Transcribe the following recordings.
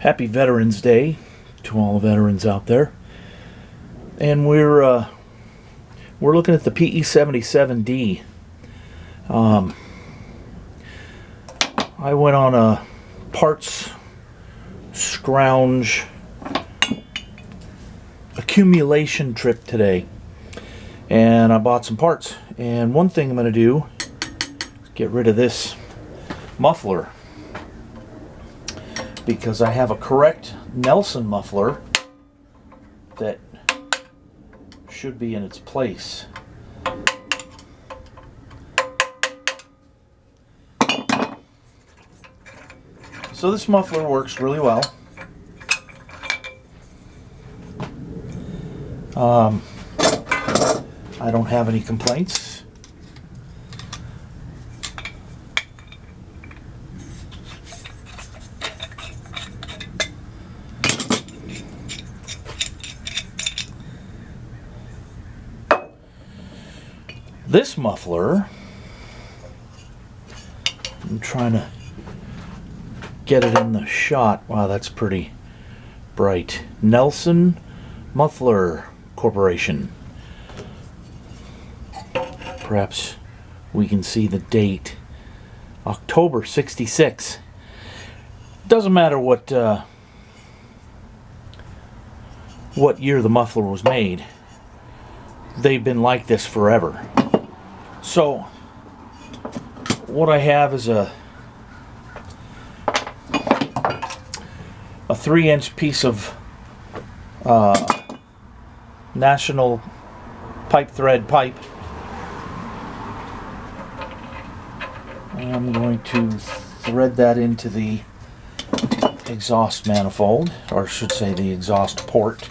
Happy Veterans Day to all the veterans out there. And we're looking at the PE77D. I went on a parts scrounge accumulation trip today, and I bought some parts. And one thing I'm going to do is get rid of this muffler, because I have a correct Nelson muffler that should be in its place. So this muffler works really well. I don't have any complaints. This muffler, I'm trying to get it in the shot. Wow, that's pretty bright. Nelson Muffler Corporation. Perhaps we can see the date. October '66. Doesn't matter what year the muffler was made. They've been like this forever. So what I have is a 3-inch piece of national pipe thread pipe. I'm going to thread that into the exhaust manifold, or I should say the exhaust port.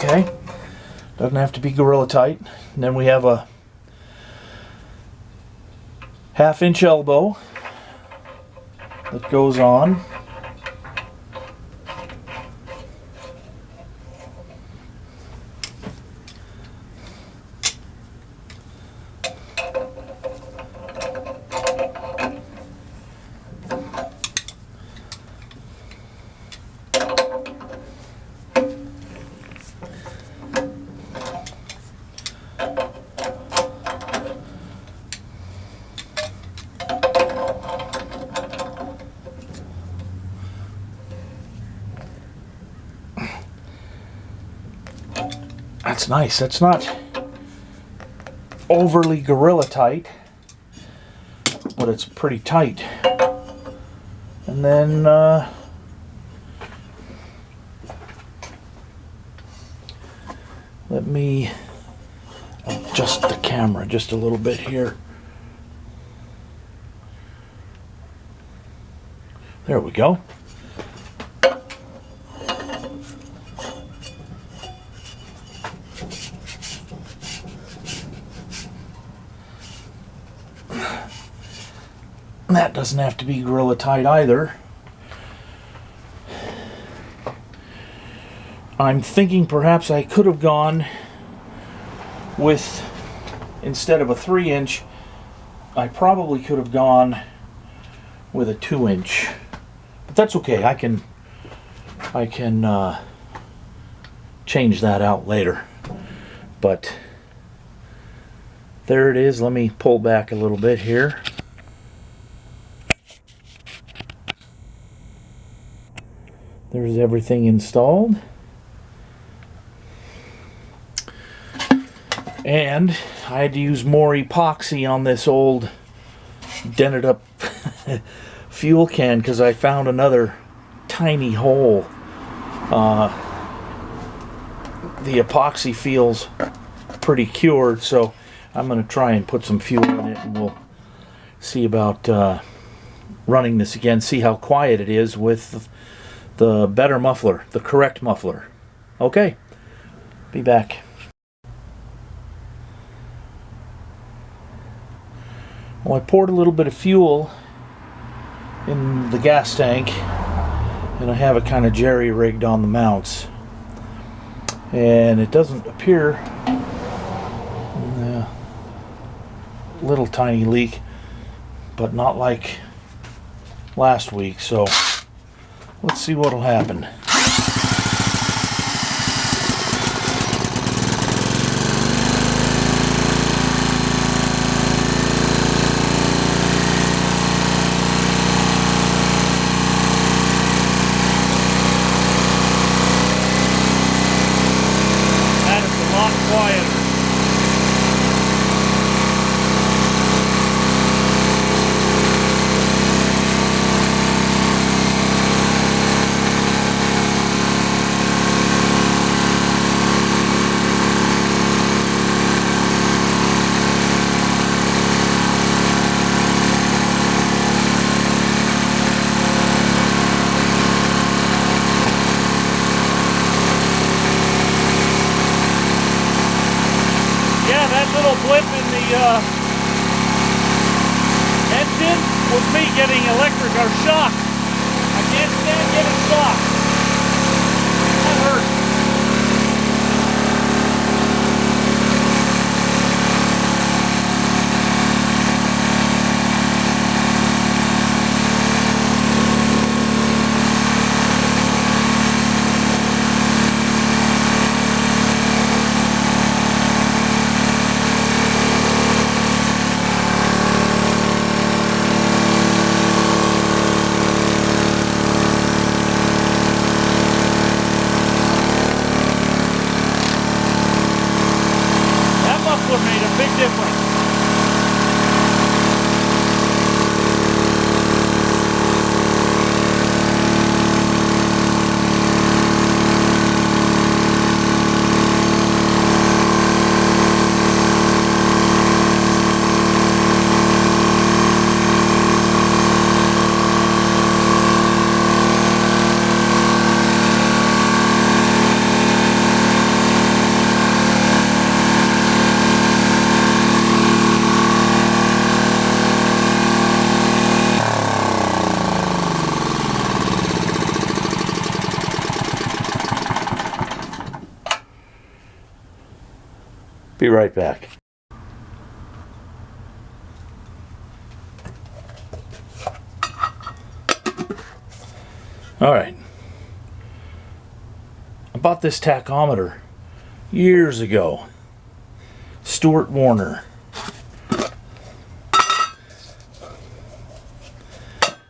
Okay, doesn't have to be Gorilla tight. And then we have a 1/2-inch elbow that goes on. That's nice. That's not overly Gorilla tight, but it's pretty tight. And then let me adjust the camera just a little bit here. There we go. That doesn't have to be Gorilla tight either. I'm thinking perhaps I could have gone with, instead of a 3-inch, I probably could have gone with a 2-inch. But that's okay. I can change that out later. But there it is. Let me pull back a little bit here. There's everything installed. And I had to use more epoxy on this old dented up fuel can because I found another tiny hole. The epoxy feels pretty cured, so I'm going to try and put some fuel in it, and we'll see about running this again, see how quiet it is with the better muffler, the correct muffler. Okay, be back. Well, I poured a little bit of fuel in the gas tank and I have it kind of jerry-rigged on the mounts. And it doesn't appear, little tiny leak, but not like last week, so let's see what'll happen. That is a lot quieter. Little blip in the engine was me getting electric or shock. I can't stand getting shocked. That hurts. Muffler made a big difference. Be right back. All right. I bought this tachometer years ago. Stuart Warner.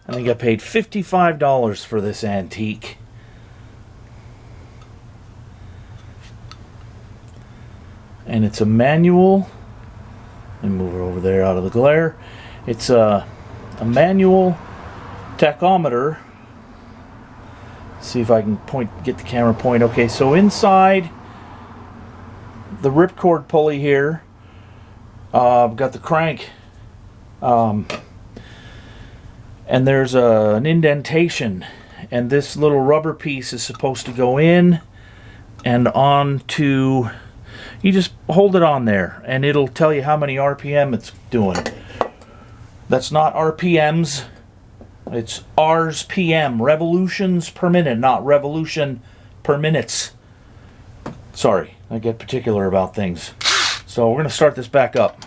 I think I paid $55 for this antique. And it's a manual. Let me move it over there out of the glare. It's a manual tachometer. See if I can get the camera point. Okay, so inside the ripcord pulley here, I've got the crank, and there's an indentation, and this little rubber piece is supposed to go in and on to. You just hold it on there and it'll tell you how many RPM it's doing. That's not RPMs, it's R's PM, revolutions per minute, not revolution per minutes. Sorry, I get particular about things. So we're going to start this back up.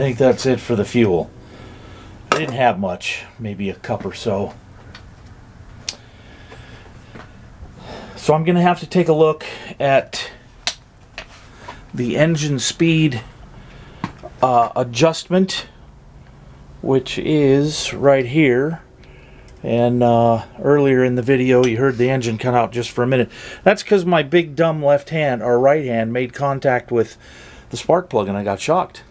think that's it for the fuel. I didn't have much, maybe a cup or so. So I'm going to have to take a look at the engine speed adjustment, which is right here. And earlier in the video you heard the engine cut out just for a minute. That's because my big dumb left hand or right hand made contact with the spark plug and I got shocked.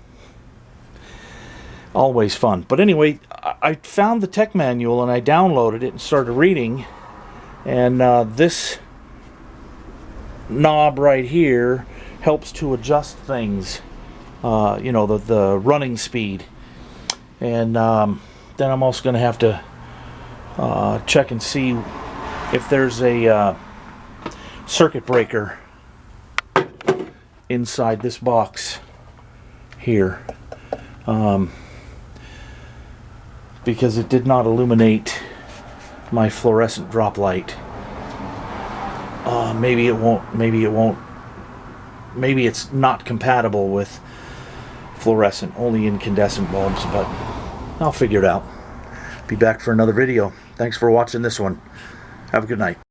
Always fun. But anyway, I found the tech manual and I downloaded it and started reading, and this knob right here helps to adjust things, you know, the running speed. And then I'm also going to have to check and see if there's a circuit breaker inside this box here, because it did not illuminate my fluorescent drop light. Maybe it won't, maybe it's not compatible with fluorescent, only incandescent bulbs, but I'll figure it out. Be back for another video. Thanks for watching this one. Have a good night.